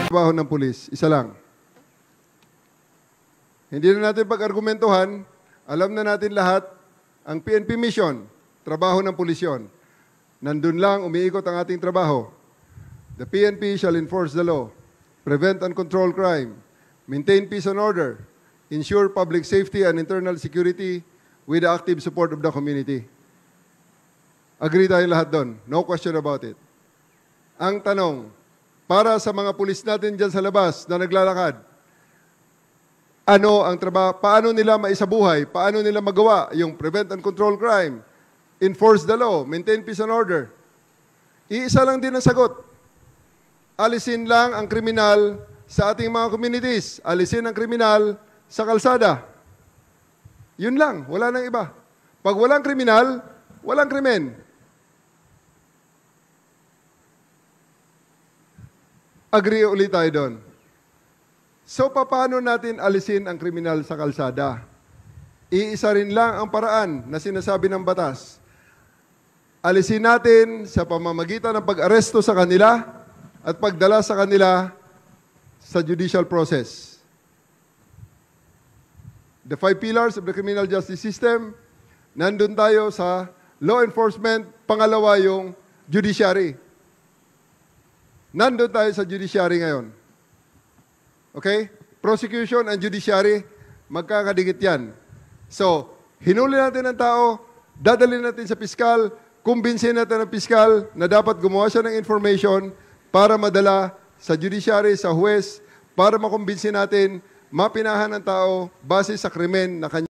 trabaho ng pulis. Isa lang. Hindi na natin pag-argumentuhan. Alam na natin lahat, ang PNP mission, trabaho ng pulis yun. Nandun lang, umiikot ang ating trabaho. The PNP shall enforce the law, prevent and control crime, maintain peace and order, ensure public safety and internal security with the active support of the community. Agree tayo lahat doon. No question about it. Ang tanong, para sa mga pulis natin dyan sa labas na naglalakad, ano ang trabaho, paano nila maisabuhay, paano nila magawa yung prevent and control crime, enforce the law, maintain peace and order. Iisa lang din ang sagot. Alisin lang ang kriminal sa ating mga communities. Alisin ang kriminal sa kalsada. Yun lang, wala nang iba. Pag walang kriminal, walang krimen. Agree ulit tayo doon. So, paano natin alisin ang kriminal sa kalsada? Iisa rin lang ang paraan na sinasabi ng batas. Alisin natin sa pamamagitan ng pag-aresto sa kanila at pagdala sa kanila sa judicial process. The 5 pillars of the criminal justice system, nandun tayo sa law enforcement, pangalawa yung judiciary. Nandun tayo sa judiciary ngayon. Okay? Prosecution and judiciary, magkakadikit yan. So, hinuli natin ang tao, dadalhin natin sa piskal, kumbinsin natin ang piskal na dapat gumawa siya ng information para madala sa judiciary, sa huwes, para makumbinsin natin, mapinahan ng tao base sa krimen na kanya.